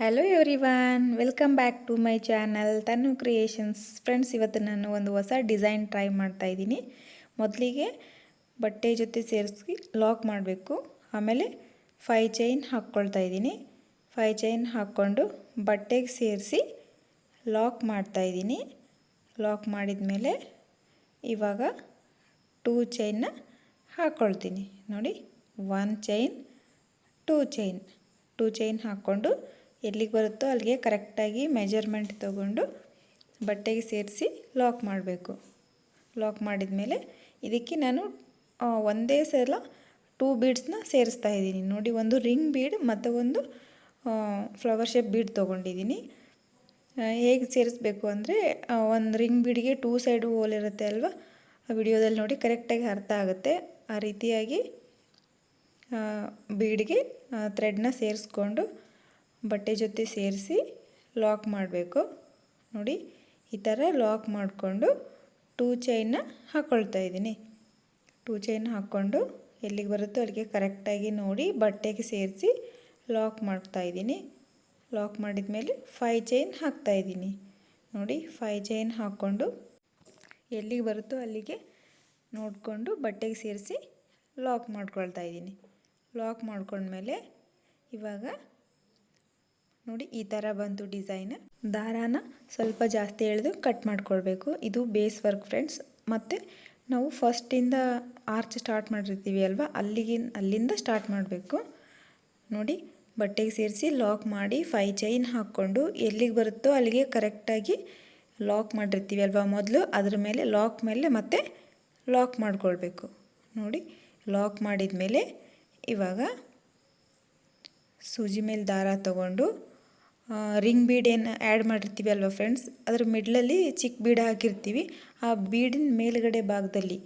Hello everyone, welcome back to my channel Tanu creations. Friends, ಇವತ್ತು ನಾನು ಒಂದು ಹೊಸ ಡಿಸೈನ್ ಟ್ರೈ ಮಾಡ್ತಾ ಇದ್ದೀನಿ. ಮೊದಲಿಗೆ ಬಟ್ಟೆ ಜೊತೆ ಸೇರಿಸಿ ಲಾಕ್ ಮಾಡಬೇಕು. ಆಮೇಲೆ 5 ಚೈನ್ ಹಾಕ್ಕೊಳ್ತಾ ಇದ್ದೀನಿ. 5 ಚೈನ್ ಹಾಕ್ಕೊಂಡು ಬಟ್ಟೆಗೆ ಸೇರಿಸಿ ಲಾಕ್ ಮಾಡ್ತಾ ಇದ್ದೀನಿ. ಲಾಕ್ ಮಾಡಿದ ಮೇಲೆ ಇವಾಗ 2 ಚೈನ್ನ ಹಾಕ್ಕೊಳ್ತೀನಿ. ನೋಡಿ, 1 ಚೈನ್, 2 ಚೈನ್. 2 ಚೈನ್ ಹಾಕ್ಕೊಂಡು ಎಲ್ಲಿಗೆ ಬರುತ್ತೋ ಅಲ್ಲಿಗೆ ಕರೆಕ್ಟಾಗಿ ಮೆಜರ್ಮೆಂಟ್ ತೊಗೊಂಡು ಬಟ್ಟೆಗೆ ಸೇರಿಸಿ ಲಾಕ್ ಮಾಡಬೇಕು. ಲಾಕ್ ಮಾಡಿದ ಮೇಲೆ ಇದಕ್ಕೆ ನಾನು ಒಂದೇ ಸಲ 2 ಬೀಡ್ಸ್ನ ಸೇರಿಸ್ತಾ ಇದ್ದೀನಿ. ನೋಡಿ, ಒಂದು ರಿಂಗ್ ಬೀಡ್ ಮತ್ತು ಒಂದು ಫ್ಲವರ್ ಶೇಪ್ ಬೀಡ್ ತೊಗೊಂಡಿದ್ದೀನಿ. ಹೇಗೆ ಸೇರಿಸ್ಬೇಕು ಅಂದರೆ, ಒಂದು ರಿಂಗ್ ಬೀಡಿಗೆ 2 ಸೈಡು ಹೋಲ್ ಇರುತ್ತೆ ಅಲ್ವಾ, ಆ ವಿಡಿಯೋದಲ್ಲಿ ನೋಡಿ ಕರೆಕ್ಟಾಗಿ ಅರ್ಥ ಆಗುತ್ತೆ. ಆ ರೀತಿಯಾಗಿ ಬೀಡ್ಗೆ ಥ್ರೆಡ್ನ ಸೇರಿಸ್ಕೊಂಡು ಬಟ್ಟೆ ಜೊತೆ ಸೇರಿಸಿ ಲಾಕ್ ಮಾಡಬೇಕು. ನೋಡಿ, ಈ ಥರ ಲಾಕ್ ಮಾಡಿಕೊಂಡು 2 ಚೈನ್ನ ಹಾಕ್ಕೊಳ್ತಾ ಇದ್ದೀನಿ. 2 ಚೈನ್ ಹಾಕ್ಕೊಂಡು ಎಲ್ಲಿಗೆ ಬರುತ್ತೋ ಅಲ್ಲಿಗೆ ಕರೆಕ್ಟಾಗಿ ನೋಡಿ ಬಟ್ಟೆಗೆ ಸೇರಿಸಿ ಲಾಕ್ ಮಾಡ್ತಾ ಇದ್ದೀನಿ. ಲಾಕ್ ಮಾಡಿದ ಮೇಲೆ 5 ಚೈನ್ ಹಾಕ್ತಾ ಇದ್ದೀನಿ. ನೋಡಿ, 5 ಚೈನ್ ಹಾಕ್ಕೊಂಡು ಎಲ್ಲಿಗೆ ಬರುತ್ತೋ ಅಲ್ಲಿಗೆ ನೋಡಿಕೊಂಡು ಬಟ್ಟೆಗೆ ಸೇರಿಸಿ ಲಾಕ್ ಮಾಡ್ಕೊಳ್ತಾ ಇದ್ದೀನಿ. ಲಾಕ್ ಮಾಡ್ಕೊಂಡ್ಮೇಲೆ ಇವಾಗ ನೋಡಿ, ಈ ಥರ ಬಂತು ಡಿಸೈನ್. ದಾರಾನ ಸ್ವಲ್ಪ ಜಾಸ್ತಿ ಎಳೆದು ಕಟ್ ಮಾಡ್ಕೊಳ್ಬೇಕು. ಇದು ಬೇಸ್ ವರ್ಕ್ ಫ್ರೆಂಡ್ಸ್. ಮತ್ತು ನಾವು ಫಸ್ಟಿಂದ ಆರ್ಚ್ ಸ್ಟಾರ್ಟ್ ಮಾಡಿರ್ತೀವಿ ಅಲ್ವಾ, ಅಲ್ಲಿಂದ ಸ್ಟಾರ್ಟ್ ಮಾಡಬೇಕು. ನೋಡಿ, ಬಟ್ಟೆಗೆ ಸೇರಿಸಿ ಲಾಕ್ ಮಾಡಿ 5 ಚೈನ್ ಹಾಕ್ಕೊಂಡು ಎಲ್ಲಿಗೆ ಬರುತ್ತೋ ಅಲ್ಲಿಗೆ ಕರೆಕ್ಟಾಗಿ ಲಾಕ್ ಮಾಡಿರ್ತೀವಿ ಅಲ್ವಾ ಮೊದಲು, ಅದ್ರ ಮೇಲೆ ಲಾಕ್ ಮೇಲೆ ಮತ್ತೆ ಲಾಕ್ ಮಾಡ್ಕೊಳ್ಬೇಕು. ನೋಡಿ, ಲಾಕ್ ಮಾಡಿದ ಮೇಲೆ ಇವಾಗ ಸೂಜಿ ಮೇಲೆ ದಾರ ತಗೊಂಡು ರಿಂಗ್ ಬೀಡ್ ಏನು ಆ್ಯಡ್ ಮಾಡಿರ್ತೀವಿ ಅಲ್ವಾ ಫ್ರೆಂಡ್ಸ್, ಅದರ ಮಿಡ್ಲಲ್ಲಿ ಚಿಕ್ಕ ಬೀಡ್ ಹಾಕಿರ್ತೀವಿ. ಆ ಬೀಡಿನ ಮೇಲುಗಡೆ ಭಾಗದಲ್ಲಿ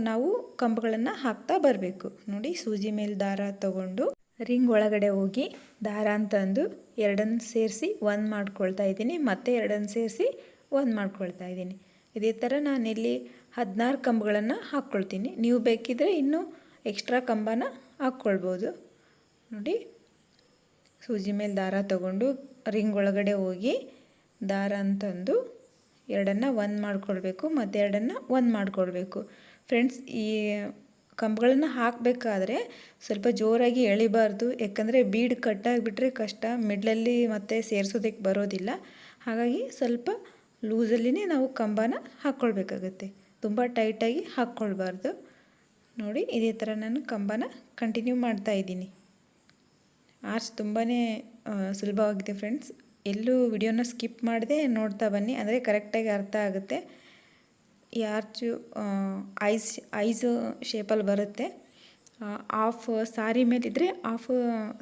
ನಾವು ಕಂಬಗಳನ್ನು ಹಾಕ್ತಾ ಬರಬೇಕು. ನೋಡಿ, ಸೂಜಿ ಮೇಲೆ ದಾರ ತಗೊಂಡು ರಿಂಗ್ ಒಳಗಡೆ ಹೋಗಿ ದಾರ ಅಂತಂದು 2 ಸೇರಿಸಿ 1 ಮಾಡ್ಕೊಳ್ತಾ ಇದ್ದೀನಿ. ಮತ್ತು 2 ಸೇರಿಸಿ 1 ಮಾಡ್ಕೊಳ್ತಾ ಇದ್ದೀನಿ. ಇದೇ ಥರ ನಾನಿಲ್ಲಿ 16 ಕಂಬಗಳನ್ನು ಹಾಕ್ಕೊಳ್ತೀನಿ. ನೀವು ಬೇಕಿದ್ದರೆ ಇನ್ನೂ ಎಕ್ಸ್ಟ್ರಾ ಕಂಬನ ಹಾಕ್ಕೊಳ್ಬೋದು. ನೋಡಿ, ಸೂಜಿ ಮೇಲೆ ದಾರ ತಗೊಂಡು ರಿಂಗ್ ಒಳಗಡೆ ಹೋಗಿ ದಾರ ಅಂತಂದು 2 1 ಮಾಡ್ಕೊಳ್ಬೇಕು ಮತ್ತು 2 1 ಮಾಡ್ಕೊಳ್ಬೇಕು. ಫ್ರೆಂಡ್ಸ್, ಈ ಕಂಬಗಳನ್ನು ಹಾಕಬೇಕಾದ್ರೆ ಸ್ವಲ್ಪ ಜೋರಾಗಿ ಎಳಿಬಾರ್ದು, ಯಾಕಂದರೆ ಬೀಡ್ ಕಟ್ಟಾಗಿಬಿಟ್ರೆ ಕಷ್ಟ, ಮಿಡ್ಲಲ್ಲಿ ಮತ್ತೆ ಸೇರಿಸೋದಕ್ಕೆ ಬರೋದಿಲ್ಲ. ಹಾಗಾಗಿ ಸ್ವಲ್ಪ ಲೂಸಲ್ಲಿನೇ ನಾವು ಕಂಬನ ಹಾಕ್ಕೊಳ್ಬೇಕಾಗತ್ತೆ, ತುಂಬ ಟೈಟಾಗಿ ಹಾಕ್ಕೊಳ್ಬಾರ್ದು. ನೋಡಿ, ಇದೇ ಥರ ನಾನು ಕಂಬನ ಕಂಟಿನ್ಯೂ ಮಾಡ್ತಾಯಿದ್ದೀನಿ. ಆರ್ಚ್ ತುಂಬಾ ಸುಲಭವಾಗಿದೆ ಫ್ರೆಂಡ್ಸ್. ಎಲ್ಲೂ ವಿಡಿಯೋನ ಸ್ಕಿಪ್ ಮಾಡದೆ ನೋಡ್ತಾ ಬನ್ನಿ, ಅಂದರೆ ಕರೆಕ್ಟಾಗಿ ಅರ್ಥ ಆಗುತ್ತೆ. ಈ ಆರ್ಚು ಐಸ್ ಶೇಪಲ್ಲಿ ಬರುತ್ತೆ. ಆಫ್ ಸಾರಿ ಮೇಲಿದ್ದರೆ ಆಫ್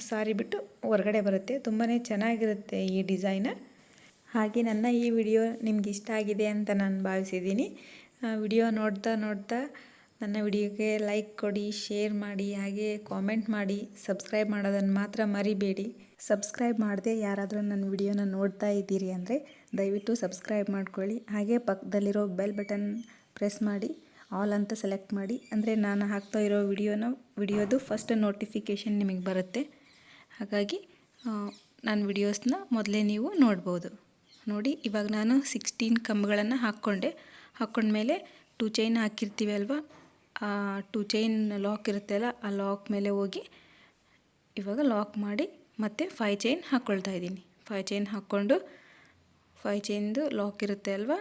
ಸಾರಿ ಬಿಟ್ಟು ಹೊರಗಡೆ ಬರುತ್ತೆ. ತುಂಬಾ ಚೆನ್ನಾಗಿರುತ್ತೆ ಈ ಡಿಸೈನ್. ಹಾಗೆ ನನ್ನ ಈ ವಿಡಿಯೋ ನಿಮ್ಗೆ ಇಷ್ಟ ಆಗಿದೆ ಅಂತ ನಾನು ಭಾವಿಸಿದ್ದೀನಿ. ವಿಡಿಯೋ ನೋಡ್ತಾ ನನ್ನ ವಿಡಿಯೋಗೆ ಲೈಕ್ ಕೊಡಿ, ಶೇರ್ ಮಾಡಿ, ಹಾಗೆ ಕಾಮೆಂಟ್ ಮಾಡಿ, ಸಬ್ಸ್ಕ್ರೈಬ್ ಮಾಡೋದನ್ನು ಮಾತ್ರ ಮರಿಬೇಡಿ. ಸಬ್ಸ್ಕ್ರೈಬ್ ಮಾಡದೆ ಯಾರಾದರೂ ನನ್ನ ವಿಡಿಯೋನ ನೋಡ್ತಾ ಇದ್ದೀರಿ ಅಂದರೆ ದಯವಿಟ್ಟು ಸಬ್ಸ್ಕ್ರೈಬ್ ಮಾಡ್ಕೊಳ್ಳಿ. ಹಾಗೆ ಪಕ್ಕದಲ್ಲಿರೋ ಬೆಲ್ ಬಟನ್ ಪ್ರೆಸ್ ಮಾಡಿ ಆಲ್ ಅಂತ ಸೆಲೆಕ್ಟ್ ಮಾಡಿ, ಅಂದರೆ ನಾನು ಹಾಕ್ತಾ ಇರೋ ವಿಡಿಯೋದು ಫಸ್ಟ್ ನೋಟಿಫಿಕೇಷನ್ ನಿಮಗೆ ಬರುತ್ತೆ. ಹಾಗಾಗಿ ನನ್ನ ವಿಡಿಯೋಸ್ನ ಮೊದಲೇ ನೀವು ನೋಡ್ಬೋದು. ನೋಡಿ, ಇವಾಗ ನಾನು 16 ಕಂಬಗಳನ್ನು ಹಾಕ್ಕೊಂಡ್ಮೇಲೆ 2 ಚೈನ್ ಹಾಕಿರ್ತೀವಿ ಅಲ್ವಾ, ಆ 2 ಚೈನ್ ಲಾಕ್ ಇರುತ್ತೆ ಅಲ್ಲ, ಆ ಲಾಕ್ ಮೇಲೆ ಹೋಗಿ ಇವಾಗ ಲಾಕ್ ಮಾಡಿ ಮತ್ತೆ 5 ಚೈನ್ ಹಾಕ್ಕೊಳ್ತಾ ಇದ್ದೀನಿ. 5 ಚೈನ್ ಹಾಕ್ಕೊಂಡು 5 ಚೈನ್ದು ಲಾಕ್ ಇರುತ್ತೆ ಅಲ್ವಾ,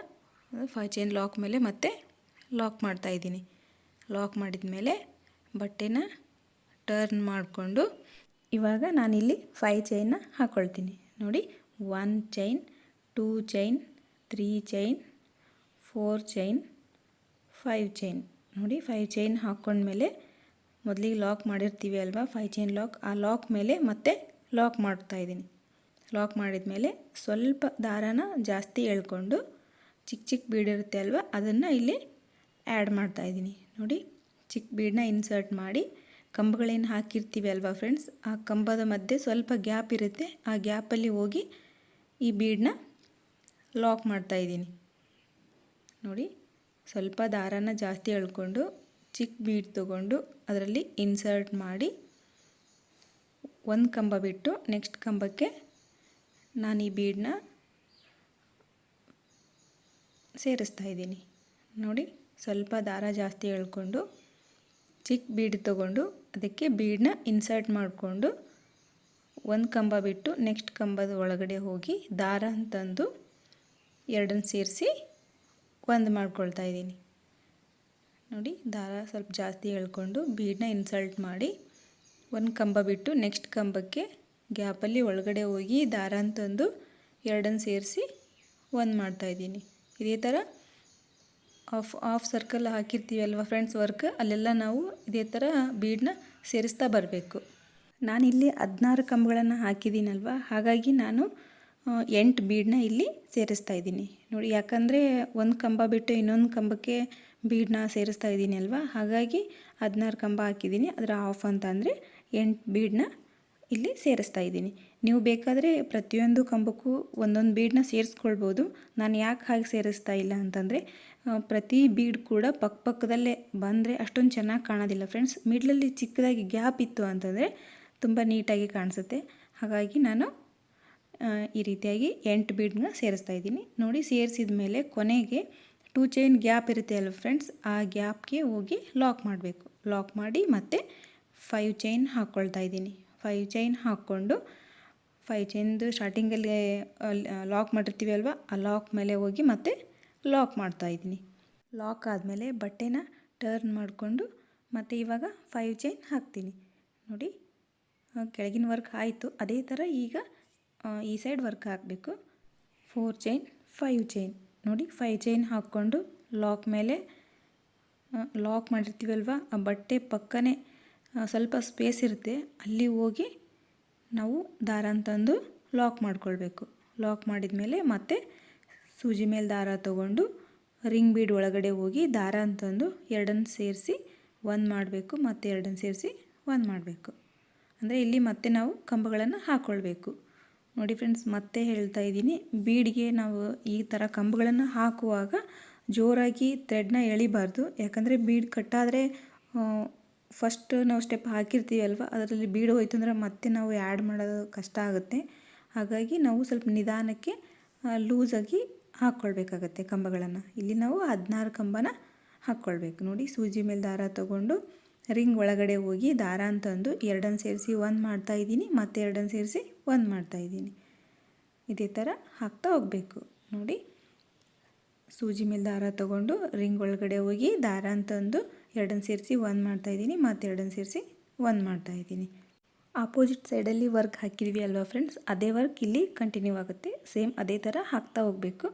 5 ಚೈನ್ ಲಾಕ್ ಮೇಲೆ ಮತ್ತೆ ಲಾಕ್ ಮಾಡ್ತಾ ಇದ್ದೀನಿ. ಲಾಕ್ ಮಾಡಿದ ಮೇಲೆ ಬಟ್ಟೆನ ಟರ್ನ್ ಮಾಡಿಕೊಂಡು ಇವಾಗ ನಾನಿಲ್ಲಿ 5 ಚೈನ್ನ ಹಾಕ್ಕೊಳ್ತೀನಿ. ನೋಡಿ, 1 chain, 2 chain, 3 chain, 4 chain, 5 chain. ನೋಡಿ, 5 ಚೈನ್ ಹಾಕ್ಕೊಂಡ್ಮೇಲೆ ಮೊದಲಿಗೆ ಲಾಕ್ ಮಾಡಿರ್ತೀವಿ ಅಲ್ವಾ 5 ಚೈನ್ ಲಾಕ್, ಆ ಲಾಕ್ ಮೇಲೆ ಮತ್ತೆ ಲಾಕ್ ಮಾಡ್ತಾ ಇದ್ದೀನಿ. ಲಾಕ್ ಮಾಡಿದ ಮೇಲೆ ಸ್ವಲ್ಪ ದಾರಾನ ಜಾಸ್ತಿ ಎಳ್ಕೊಂಡು ಚಿಕ್ಕ ಬೀಡ್ ಇರುತ್ತೆ ಅಲ್ವಾ, ಅದನ್ನು ಇಲ್ಲಿ ಆ್ಯಡ್ ಮಾಡ್ತಾ ಇದ್ದೀನಿ. ನೋಡಿ, ಚಿಕ್ಕ ಬೀಡನ್ನ ಇನ್ಸರ್ಟ್ ಮಾಡಿ ಕಂಬಗಳೇನು ಹಾಕಿರ್ತೀವಿ ಅಲ್ವಾ ಫ್ರೆಂಡ್ಸ್, ಆ ಕಂಬದ ಮಧ್ಯೆ ಸ್ವಲ್ಪ ಗ್ಯಾಪ್ ಇರುತ್ತೆ, ಆ ಗ್ಯಾಪಲ್ಲಿ ಹೋಗಿ ಈ ಬೀಡನ್ನ ಲಾಕ್ ಮಾಡ್ತಾ ಇದ್ದೀನಿ. ನೋಡಿ, ಸ್ವಲ್ಪ ದಾರಾನ ಜಾಸ್ತಿ ಎಳ್ಕೊಂಡು ಚಿಕ್ಕ ಬೀಡ್ ತೊಗೊಂಡು ಅದರಲ್ಲಿ ಇನ್ಸರ್ಟ್ ಮಾಡಿ ಒಂದು ಕಂಬ ಬಿಟ್ಟು ನೆಕ್ಸ್ಟ್ ಕಂಬಕ್ಕೆ ನಾನು ಈ ಬೀಡನ್ನ ಸೇರಿಸ್ತಾ ಇದ್ದೀನಿ. ನೋಡಿ, ಸ್ವಲ್ಪ ದಾರ ಜಾಸ್ತಿ ಎಳ್ಕೊಂಡು ಚಿಕ್ಕ ಬೀಡ್ ತೊಗೊಂಡು ಅದಕ್ಕೆ ಬೀಡನ್ನ ಇನ್ಸರ್ಟ್ ಮಾಡಿಕೊಂಡು ಒಂದು ಕಂಬ ಬಿಟ್ಟು ನೆಕ್ಸ್ಟ್ ಕಂಬದ ಒಳಗಡೆ ಹೋಗಿ ದಾರ ಅಂತಂದು ಎರಡನ್ನು ಸೇರಿಸಿ ಒಂದು ಮಾಡ್ಕೊಳ್ತಾ ಇದ್ದೀನಿ. ನೋಡಿ, ದಾರ ಸ್ವಲ್ಪ ಜಾಸ್ತಿ ಎಳ್ಕೊಂಡು ಬೀಡನ್ನ ಇನ್ಸಲ್ಟ್ ಮಾಡಿ ಒಂದು ಕಂಬ ಬಿಟ್ಟು ನೆಕ್ಸ್ಟ್ ಕಂಬಕ್ಕೆ ಗ್ಯಾಪಲ್ಲಿ ಒಳಗಡೆ ಹೋಗಿ ದಾರ ಅಂತಂದು ಎರಡನ್ನು ಸೇರಿಸಿ ಒಂದು ಮಾಡ್ತಾಯಿದ್ದೀನಿ. ಇದೇ ಥರ ಹಾಫ್ ಸರ್ಕಲ್ ಹಾಕಿರ್ತೀವಿ ಅಲ್ವಾ ಫ್ರೆಂಡ್ಸ್ ವರ್ಕ್, ಅಲ್ಲೆಲ್ಲ ನಾವು ಇದೇ ಥರ ಬೀಡನ್ನ ಸೇರಿಸ್ತಾ ಬರಬೇಕು. ನಾನಿಲ್ಲಿ 16 ಕಂಬಗಳನ್ನು ಹಾಕಿದ್ದೀನಲ್ವ, ಹಾಗಾಗಿ ನಾನು 8 ಬೀಡನ್ನ ಇಲ್ಲಿ ಸೇರಿಸ್ತಾ ಇದ್ದೀನಿ. ನೋಡಿ, ಯಾಕಂದರೆ ಒಂದು ಕಂಬ ಬಿಟ್ಟು ಇನ್ನೊಂದು ಕಂಬಕ್ಕೆ ಬೀಡನ್ನ ಸೇರಿಸ್ತಾ ಇದ್ದೀನಿ ಅಲ್ವಾ, ಹಾಗಾಗಿ 16 ಕಂಬ ಹಾಕಿದ್ದೀನಿ. ಅದರ ಹಾಫ್ ಅಂತ ಅಂದರೆ 8 ಬೀಡನ್ನ ಇಲ್ಲಿ ಸೇರಿಸ್ತಾ ಇದ್ದೀನಿ. ನೀವು ಬೇಕಾದರೆ ಪ್ರತಿಯೊಂದು ಕಂಬಕ್ಕೂ ಒಂದೊಂದು ಬೀಡನ್ನ ಸೇರಿಸ್ಕೊಳ್ಬೋದು. ನಾನು ಯಾಕೆ ಹಾಗೆ ಸೇರಿಸ್ತಾ ಇಲ್ಲ ಅಂತಂದರೆ ಪ್ರತಿ ಬೀಡ್ ಕೂಡ ಪಕ್ಕದಲ್ಲೇ ಬಂದರೆ ಅಷ್ಟೊಂದು ಚೆನ್ನಾಗಿ ಕಾಣೋದಿಲ್ಲ ಫ್ರೆಂಡ್ಸ್. ಮಿಡ್ಲಲ್ಲಿ ಚಿಕ್ಕದಾಗಿ ಗ್ಯಾಪ್ ಇತ್ತು ಅಂತಂದರೆ ತುಂಬ ನೀಟಾಗಿ ಕಾಣಿಸುತ್ತೆ. ಹಾಗಾಗಿ ನಾನು ಈ ರೀತಿಯಾಗಿ 8 ಬೀಡನ್ನ ಸೇರಿಸ್ತಾ ಇದ್ದೀನಿ. ನೋಡಿ, ಸೇರಿಸಿದ ಮೇಲೆ ಕೊನೆಗೆ 2 ಚೈನ್ ಗ್ಯಾಪ್ ಇರುತ್ತೆ ಅಲ್ವ ಫ್ರೆಂಡ್ಸ್, ಆ ಗ್ಯಾಪ್ಗೆ ಹೋಗಿ ಲಾಕ್ ಮಾಡಬೇಕು. ಲಾಕ್ ಮಾಡಿ ಮತ್ತೆ 5 ಚೈನ್ ಹಾಕ್ಕೊಳ್ತಾ ಇದ್ದೀನಿ. 5 ಚೈನ್ ಹಾಕ್ಕೊಂಡು 5 ಚೈನ್ದು ಸ್ಟಾರ್ಟಿಂಗಲ್ಲಿ ಲಾಕ್ ಮಾಡಿರ್ತೀವಿ ಅಲ್ವ, ಆ ಲಾಕ್ ಮೇಲೆ ಹೋಗಿ ಮತ್ತೆ ಲಾಕ್ ಮಾಡ್ತಾಯಿದ್ದೀನಿ. ಲಾಕ್ ಆದಮೇಲೆ ಬಟ್ಟೆನ ಟರ್ನ್ ಮಾಡಿಕೊಂಡು ಮತ್ತೆ ಇವಾಗ 5 ಚೈನ್ ಹಾಕ್ತೀನಿ. ನೋಡಿ, ಕೆಳಗಿನ ವರ್ಕ್ ಆಯಿತು. ಅದೇ ಥರ ಈಗ ಈ ಸೈಡ್ ವರ್ಕ್ ಹಾಕಬೇಕು. 4 ಚೈನ್ 5 ಚೈನ್. ನೋಡಿ, 5 ಚೈನ್ ಹಾಕ್ಕೊಂಡು ಲಾಕ್ ಮೇಲೆ ಲಾಕ್ ಮಾಡಿರ್ತೀವಲ್ವ, ಆ ಬಟ್ಟೆ ಪಕ್ಕನೇ ಸ್ವಲ್ಪ ಸ್ಪೇಸ್ ಇರುತ್ತೆ, ಅಲ್ಲಿ ಹೋಗಿ ನಾವು ದಾರ ಅಂತಂದು ಲಾಕ್ ಮಾಡ್ಕೊಳ್ಬೇಕು. ಲಾಕ್ ಮಾಡಿದ ಮೇಲೆ ಮತ್ತೆ ಸೂಜಿ ಮೇಲೆ ದಾರ ತೊಗೊಂಡು ರಿಂಗ್ ಬೀಡ್ ಒಳಗಡೆ ಹೋಗಿ ದಾರ ಅಂತಂದು ಎರಡನ್ನು ಸೇರಿಸಿ ಒಂದು ಮಾಡಬೇಕು, ಮತ್ತೆ ಎರಡನ್ನು ಸೇರಿಸಿ ಒಂದು ಮಾಡಬೇಕು. ಅಂದರೆ ಇಲ್ಲಿ ಮತ್ತೆ ನಾವು ಕಂಬಗಳನ್ನು ಹಾಕ್ಕೊಳ್ಬೇಕು. ನೋಡಿ ಫ್ರೆಂಡ್ಸ್, ಮತ್ತೆ ಹೇಳ್ತಾ ಇದ್ದೀನಿ, ಬೀಡಿಗೆ ನಾವು ಈ ಥರ ಕಂಬಗಳನ್ನು ಹಾಕುವಾಗ ಜೋರಾಗಿ ಥ್ರೆಡ್ನ ಎಳಿಬಾರ್ದು. ಯಾಕಂದರೆ ಬೀಡ್ ಕಟ್ಟಾದರೆ ಫಸ್ಟ್ ನಾವು ಸ್ಟೆಪ್ ಹಾಕಿರ್ತೀವಿ ಅಲ್ವ, ಅದರಲ್ಲಿ ಬೀಡ್ ಹೋಯ್ತು ಅಂದರೆ ಮತ್ತೆ ನಾವು ಆ್ಯಡ್ ಮಾಡೋದು ಕಷ್ಟ ಆಗುತ್ತೆ. ಹಾಗಾಗಿ ನಾವು ಸ್ವಲ್ಪ ನಿಧಾನಕ್ಕೆ ಲೂಸಾಗಿ ಹಾಕ್ಕೊಳ್ಬೇಕಾಗತ್ತೆ ಕಂಬಗಳನ್ನು. ಇಲ್ಲಿ ನಾವು 16 ಕಂಬನ ಹಾಕ್ಕೊಳ್ಬೇಕು. ನೋಡಿ, ಸೂಜಿ ಮೇಲೆ ದಾರ ತೊಗೊಂಡು ರಿಂಗ್ ಒಳಗಡೆ ಹೋಗಿ ದಾರ ಅಂತಂದು ಎರಡನ್ನು ಸೇರಿಸಿ ಒಂದು ಮಾಡ್ತಾಯಿದ್ದೀನಿ, ಮತ್ತೆ ಎರಡನ್ನು ಸೇರಿಸಿ ಒಂದು ಮಾಡ್ತಾಯಿದ್ದೀನಿ. ಇದೇ ಥರ ಹಾಕ್ತಾ ಹೋಗಬೇಕು. ನೋಡಿ, ಸೂಜಿ ಮೇಲೆ ದಾರ ತೊಗೊಂಡು ರಿಂಗ್ ಒಳಗಡೆ ಹೋಗಿ ದಾರ ಅಂತಂದು ಎರಡನ್ನು ಸೇರಿಸಿ ಒಂದು ಮಾಡ್ತಾಯಿದ್ದೀನಿ, ಮತ್ತೆ ಎರಡನ್ನು ಸೇರಿಸಿ ಒಂದು ಮಾಡ್ತಾಯಿದ್ದೀನಿ. ಆಪೋಸಿಟ್ ಸೈಡಲ್ಲಿ ವರ್ಕ್ ಹಾಕಿದ್ವಿ ಅಲ್ವಾ ಫ್ರೆಂಡ್ಸ್, ಅದೇ ವರ್ಕ್ ಇಲ್ಲಿ ಕಂಟಿನ್ಯೂ ಆಗುತ್ತೆ. ಸೇಮ್ ಅದೇ ಥರ ಹಾಕ್ತಾ ಹೋಗಬೇಕು.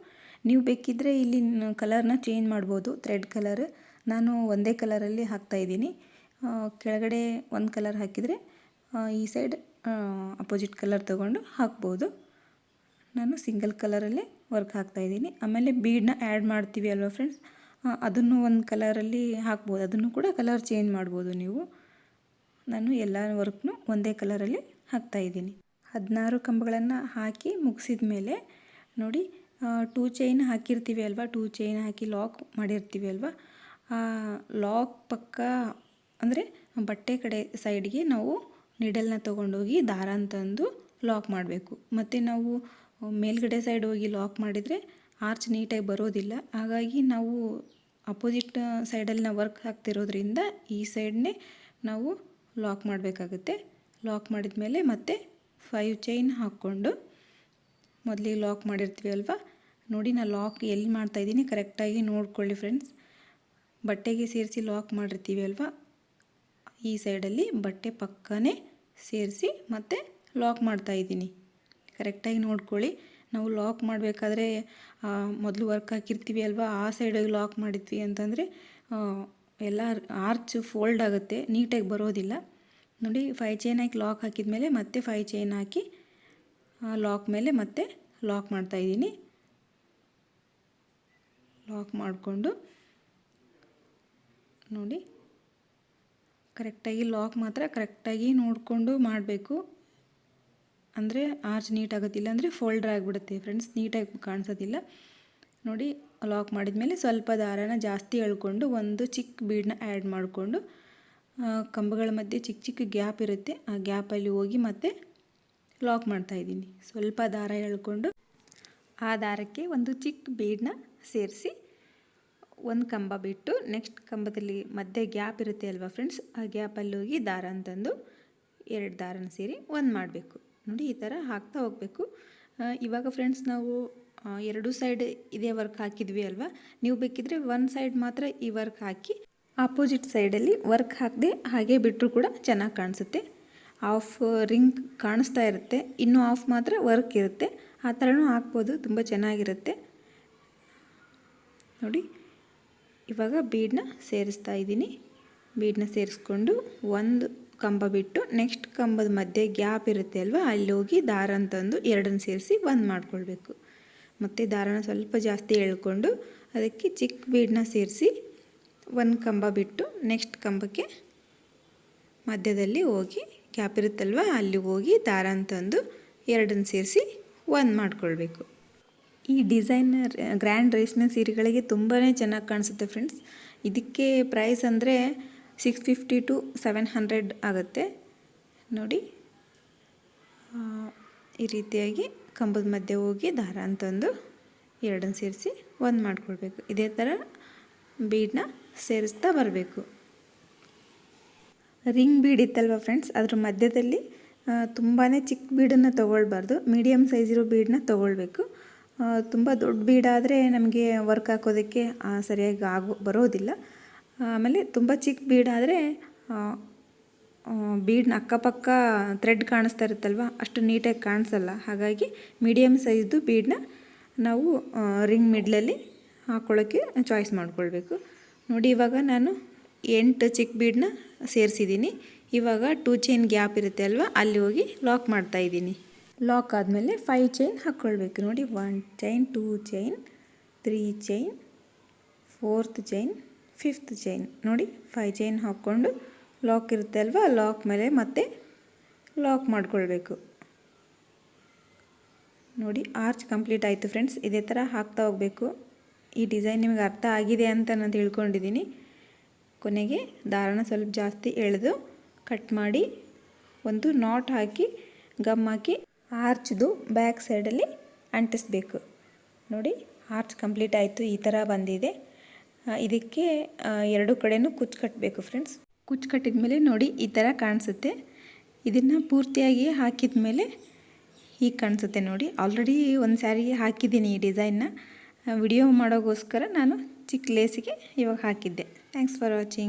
ನೀವು ಬೇಕಿದ್ದರೆ ಇಲ್ಲಿ ಕಲರ್ನ ಚೇಂಜ್ ಮಾಡ್ಬೋದು. ಥ್ರೆಡ್ ಕಲರ್ ನಾನು ಒಂದೇ ಕಲರಲ್ಲಿ ಹಾಕ್ತಾಯಿದ್ದೀನಿ. ಕೆಳಗಡೆ ಒಂದು ಕಲರ್ ಹಾಕಿದರೆ ಈ ಸೈಡ್ ಅಪೋಸಿಟ್ ಕಲರ್ ತೊಗೊಂಡು ಹಾಕ್ಬೋದು. ನಾನು ಸಿಂಗಲ್ ಕಲರಲ್ಲೇ ವರ್ಕ್ ಹಾಕ್ತಾಯಿದ್ದೀನಿ. ಆಮೇಲೆ ಬೀಡನ್ನ ಆ್ಯಡ್ ಮಾಡ್ತೀವಿ ಅಲ್ವಾ ಫ್ರೆಂಡ್ಸ್, ಅದನ್ನು ಒಂದು ಕಲರಲ್ಲಿ ಹಾಕ್ಬೋದು. ಅದನ್ನು ಕೂಡ ಕಲರ್ ಚೇಂಜ್ ಮಾಡ್ಬೋದು ನೀವು. ನಾನು ಎಲ್ಲ ವರ್ಕ್ನು ಒಂದೇ ಕಲರಲ್ಲಿ ಹಾಕ್ತಾಯಿದ್ದೀನಿ. 16 ಕಂಬಗಳನ್ನು ಹಾಕಿ ಮುಗಿಸಿದ ಮೇಲೆ ನೋಡಿ, 2 ಚೈನ್ ಹಾಕಿರ್ತೀವಿ ಅಲ್ವಾ, 2 ಚೈನ್ ಹಾಕಿ ಲಾಕ್ ಮಾಡಿರ್ತೀವಿ ಅಲ್ವಾ, ಆ ಲಾಕ್ ಪಕ್ಕ ಅಂದರೆ ಬಟ್ಟೆ ಕಡೆ ಸೈಡ್ಗೆ ನಾವು ನಿಡಲ್ನ ತೊಗೊಂಡೋಗಿ ದಾರ ಅಂತಂದು ಲಾಕ್ ಮಾಡಬೇಕು. ಮತ್ತು ನಾವು ಮೇಲ್ಗಡೆ ಸೈಡ್ ಹೋಗಿ ಲಾಕ್ ಮಾಡಿದರೆ ಆರ್ಚ್ ನೀಟಾಗಿ ಬರೋದಿಲ್ಲ. ಹಾಗಾಗಿ ನಾವು ಅಪೋಸಿಟ್ ಸೈಡಲ್ಲಿ ನಾವು ವರ್ಕ್ ಹಾಕ್ತಿರೋದ್ರಿಂದ ಈ ಸೈಡ್ನೇ ನಾವು ಲಾಕ್ ಮಾಡಬೇಕಾಗುತ್ತೆ. ಲಾಕ್ ಮಾಡಿದ ಮೇಲೆ ಮತ್ತೆ 5 ಚೈನ್ ಹಾಕ್ಕೊಂಡು ಮೊದಲಿಗೆ ಲಾಕ್ ಮಾಡಿರ್ತೀವಿ ಅಲ್ವಾ, ನೋಡಿ ನಾನು ಲಾಕ್ ಎಲ್ಲಿ ಮಾಡ್ತಾಯಿದ್ದೀನಿ ಕರೆಕ್ಟಾಗಿ ನೋಡ್ಕೊಳ್ಳಿ ಫ್ರೆಂಡ್ಸ್. ಬಟ್ಟೆಗೆ ಸೇರಿಸಿ ಲಾಕ್ ಮಾಡಿರ್ತೀವಿ ಅಲ್ವಾ, ಈ ಸೈಡಲ್ಲಿ ಬಟ್ಟೆ ಪಕ್ಕನೇ ಸೇರಿಸಿ ಮತ್ತೆ ಲಾಕ್ ಮಾಡ್ತಾಯಿದ್ದೀನಿ. ಕರೆಕ್ಟಾಗಿ ನೋಡ್ಕೊಳ್ಳಿ. ನಾವು ಲಾಕ್ ಮಾಡಬೇಕಾದ್ರೆ ಮೊದಲು ವರ್ಕ್ ಹಾಕಿರ್ತೀವಿ ಅಲ್ವಾ, ಆ ಸೈಡಿಗೆ ಲಾಕ್ ಮಾಡಿದ್ವಿ ಅಂತಂದರೆ ಎಲ್ಲ ಆರ್ಚ್ ಫೋಲ್ಡ್ ಆಗುತ್ತೆ, ನೀಟಾಗಿ ಬರೋದಿಲ್ಲ. ನೋಡಿ, 5 ಚೈನ್ ಹಾಕಿ ಲಾಕ್ ಹಾಕಿದ ಮೇಲೆ ಮತ್ತೆ 5 ಚೈನ್ ಹಾಕಿ ಲಾಕ್ ಮೇಲೆ ಮತ್ತೆ ಲಾಕ್ ಮಾಡ್ತಾಯಿದ್ದೀನಿ. ಲಾಕ್ ಮಾಡಿಕೊಂಡು ನೋಡಿ, ಕರೆಕ್ಟಾಗಿ ಲಾಕ್ ಮಾತ್ರ ಕರೆಕ್ಟಾಗಿ ನೋಡಿಕೊಂಡು ಮಾಡಬೇಕು. ಅಂದರೆ ಆರ್ಚ್ ನೀಟಾಗೋದಿಲ್ಲ, ಅಂದರೆ ಫೋಲ್ಡರ್ ಆಗಿಬಿಡುತ್ತೆ ಫ್ರೆಂಡ್ಸ್, ನೀಟಾಗಿ ಕಾಣಿಸೋದಿಲ್ಲ. ನೋಡಿ, ಲಾಕ್ ಮಾಡಿದ ಮೇಲೆ ಸ್ವಲ್ಪ ದಾರನ ಜಾಸ್ತಿ ಎಳ್ಕೊಂಡು ಒಂದು ಚಿಕ್ಕ ಬೀಡನ್ನ ಆ್ಯಡ್ ಮಾಡಿಕೊಂಡು ಕಂಬಗಳ ಮಧ್ಯೆ ಚಿಕ್ಕ ಚಿಕ್ಕ ಗ್ಯಾಪ್ ಇರುತ್ತೆ, ಆ ಗ್ಯಾಪಲ್ಲಿ ಹೋಗಿ ಮತ್ತೆ ಲಾಕ್ ಮಾಡ್ತಾಯಿದ್ದೀನಿ. ಸ್ವಲ್ಪ ದಾರ ಎಳ್ಕೊಂಡು ಆ ದಾರಕ್ಕೆ ಒಂದು ಚಿಕ್ಕ ಬೀಡನ್ನ ಸೇರಿಸಿ ಒಂದು ಕಂಬ ಬಿಟ್ಟು ನೆಕ್ಸ್ಟ್ ಕಂಬದಲ್ಲಿ ಮಧ್ಯೆ ಗ್ಯಾಪ್ ಇರುತ್ತೆ ಅಲ್ವಾ ಫ್ರೆಂಡ್ಸ್, ಆ ಗ್ಯಾಪಲ್ಲಿ ಹೋಗಿ ದಾರ ಅಂತಂದು 2 ದಾರನ ಸೇರಿ ಒಂದು ಮಾಡಬೇಕು. ನೋಡಿ ಈ ಥರ ಹಾಕ್ತಾ ಹೋಗಬೇಕು. ಇವಾಗ ಫ್ರೆಂಡ್ಸ್ ನಾವು 2 ಸೈಡ್ ಇದೇ ವರ್ಕ್ ಹಾಕಿದ್ವಿ ಅಲ್ವಾ, ನೀವು ಬೇಕಿದ್ರೆ ಒಂದು ಸೈಡ್ ಮಾತ್ರ ಈ ವರ್ಕ್ ಹಾಕಿ ಆಪೋಸಿಟ್ ಸೈಡಲ್ಲಿ ವರ್ಕ್ ಹಾಕದೆ ಹಾಗೆ ಬಿಟ್ಟರು ಕೂಡ ಚೆನ್ನಾಗಿ ಕಾಣಿಸುತ್ತೆ. ಆಫ್ ರಿಂಗ್ ಕಾಣಿಸ್ತಾ ಇರುತ್ತೆ, ಇನ್ನೂ ಆಫ್ ಮಾತ್ರ ವರ್ಕ್ ಇರುತ್ತೆ. ಆ ಥರನೂ ಹಾಕ್ಬೋದು, ತುಂಬ ಚೆನ್ನಾಗಿರುತ್ತೆ. ನೋಡಿ ಇವಾಗ ಬೀಡನ್ನ ಸೇರಿಸ್ತಾ ಇದ್ದೀನಿ. ಬೀಡನ್ನ ಸೇರಿಸ್ಕೊಂಡು ಒಂದು ಕಂಬ ಬಿಟ್ಟು ನೆಕ್ಸ್ಟ್ ಕಂಬದ ಮಧ್ಯೆ ಗ್ಯಾಪ್ ಇರುತ್ತೆ ಅಲ್ವಾ, ಅಲ್ಲಿ ಹೋಗಿ ದಾರ ಅಂತಂದು 2 ಸೇರಿಸಿ ಒಂದು ಮಾಡ್ಕೊಳ್ಬೇಕು. ಮತ್ತು ದಾರನ ಸ್ವಲ್ಪ ಜಾಸ್ತಿ ಎಳ್ಕೊಂಡು ಅದಕ್ಕೆ ಚಿಕ್ಕ ಬೀಡನ್ನ ಸೇರಿಸಿ ಒಂದು ಕಂಬ ಬಿಟ್ಟು ನೆಕ್ಸ್ಟ್ ಕಂಬಕ್ಕೆ ಮಧ್ಯದಲ್ಲಿ ಹೋಗಿ ಗ್ಯಾಪ್ ಇರುತ್ತಲ್ವ ಅಲ್ಲಿ ಹೋಗಿ ದಾರ ಅಂತಂದು 2 ಸೇರಿಸಿ ಒಂದು ಮಾಡ್ಕೊಳ್ಬೇಕು. ಈ ಡಿಸೈನರ್ ಗ್ರ್ಯಾಂಡ್ ರೇಷ್ಮೆ ಸೀರೆಗಳಿಗೆ ತುಂಬಾ ಚೆನ್ನಾಗಿ ಕಾಣಿಸುತ್ತೆ ಫ್ರೆಂಡ್ಸ್. ಇದಕ್ಕೆ ಪ್ರೈಸ್ ಅಂದರೆ 650 to 700 ಆಗುತ್ತೆ. ನೋಡಿ ಈ ರೀತಿಯಾಗಿ ಕಂಬದ ಮಧ್ಯೆ ಹೋಗಿ ದಾರ ಅಂತಂದು 2 ಸೇರಿಸಿ ಒಂದು ಮಾಡ್ಕೊಳ್ಬೇಕು. ಇದೇ ಥರ ಬೀಡನ್ನ ಸೇರಿಸ್ತಾ ಬರಬೇಕು. ರಿಂಗ್ ಬೀಡ್ ಇತ್ತಲ್ವ ಫ್ರೆಂಡ್ಸ್, ಅದ್ರ ಮಧ್ಯದಲ್ಲಿ ತುಂಬಾ ಚಿಕ್ಕ ಬೀಡನ್ನು ತೊಗೊಳ್ಬಾರ್ದು, ಮೀಡಿಯಮ್ ಸೈಜ್ ಇರೋ ಬೀಡನ್ನ ತೊಗೊಳ್ಬೇಕು. ತುಂಬ ದೊಡ್ಡ ಬೀಡಾದರೆ ನಮಗೆ ವರ್ಕ್ ಹಾಕೋದಕ್ಕೆ ಸರಿಯಾಗಿ ಬರೋದಿಲ್ಲ. ಆಮೇಲೆ ತುಂಬ ಚಿಕ್ಕ ಬೀಡಾದರೆ ಬೀಡ್ನ ಅಕ್ಕಪಕ್ಕ ಥ್ರೆಡ್ ಕಾಣಿಸ್ತಾ ಇರುತ್ತಲ್ವ, ಅಷ್ಟು ನೀಟಾಗಿ ಕಾಣಿಸಲ್ಲ. ಹಾಗಾಗಿ ಮೀಡಿಯಮ್ ಸೈಜ್ದು ಬೀಡನ್ನ ನಾವು ರಿಂಗ್ ಮಿಡ್ಲಲ್ಲಿ ಹಾಕ್ಕೊಳ್ಳೋಕ್ಕೆ ಚಾಯ್ಸ್ ಮಾಡ್ಕೊಳ್ಬೇಕು. ನೋಡಿ ಇವಾಗ ನಾನು 8 ಚಿಕ್ಕ ಬೀಡನ್ನ ಸೇರಿಸಿದ್ದೀನಿ. ಇವಾಗ 2 ಚೈನ್ ಗ್ಯಾಪ್ ಇರುತ್ತೆ ಅಲ್ವ, ಅಲ್ಲಿ ಹೋಗಿ ಲಾಕ್ ಮಾಡ್ತಾಯಿದ್ದೀನಿ. ಲಾಕ್ ಆದಮೇಲೆ 5 ಚೈನ್ ಹಾಕ್ಕೊಳ್ಬೇಕು. ನೋಡಿ 1 chain, 2 chain, 3 chain, 4th chain, 5th chain. ನೋಡಿ 5 ಚೈನ್ ಹಾಕ್ಕೊಂಡು ಲಾಕ್ ಇರುತ್ತೆ ಅಲ್ವಾ, ಲಾಕ್ ಮೇಲೆ ಮತ್ತೆ ಲಾಕ್ ಮಾಡ್ಕೊಳ್ಬೇಕು. ನೋಡಿ ಆರ್ಚ್ ಕಂಪ್ಲೀಟ್ ಆಯಿತು ಫ್ರೆಂಡ್ಸ್. ಇದೇ ಥರ ಹಾಕ್ತಾ ಹೋಗಬೇಕು. ಈ ಡಿಸೈನ್ ನಿಮಗೆ ಅರ್ಥ ಆಗಿದೆ ಅಂತ ನಾನು ತಿಳ್ಕೊಂಡಿದ್ದೀನಿ. ಕೊನೆಗೆ ದಾರನ ಸ್ವಲ್ಪ ಜಾಸ್ತಿ ಎಳೆದು ಕಟ್ ಮಾಡಿ ಒಂದು ನಾಟ್ ಹಾಕಿ ಗಮ್ ಹಾಕಿ ಆರ್ಚ್ದು ಬ್ಯಾಕ್ ಸೈಡಲ್ಲಿ ಅಂಟಿಸ್ಬೇಕು. ನೋಡಿ ಆರ್ಚ್ ಕಂಪ್ಲೀಟ್ ಆಯಿತು, ಈ ಥರ ಬಂದಿದೆ. ಇದಕ್ಕೆ 2 ಕಡೆನೂ ಕುಚ್ಚು ಕಟ್ಟಬೇಕು ಫ್ರೆಂಡ್ಸ್. ಕುಚ್ಚು ಕಟ್ಟಿದ ಮೇಲೆ ನೋಡಿ ಈ ಥರ ಕಾಣಿಸುತ್ತೆ. ಇದನ್ನು ಪೂರ್ತಿಯಾಗಿ ಹಾಕಿದ ಮೇಲೆ ಹೀಗೆ ಕಾಣಿಸುತ್ತೆ. ನೋಡಿ ಆಲ್ರೆಡಿ ಒಂದು ಸ್ಯಾರಿಗೆ ಹಾಕಿದ್ದೀನಿ ಈ ಡಿಸೈನ್ನ. ವಿಡಿಯೋ ಮಾಡೋಕ್ಕೋಸ್ಕರ ನಾನು ಚಿಕ್ಕ ಲೇಸಿಗೆ ಇವಾಗ ಹಾಕಿದ್ದೆ. Thanks for watching.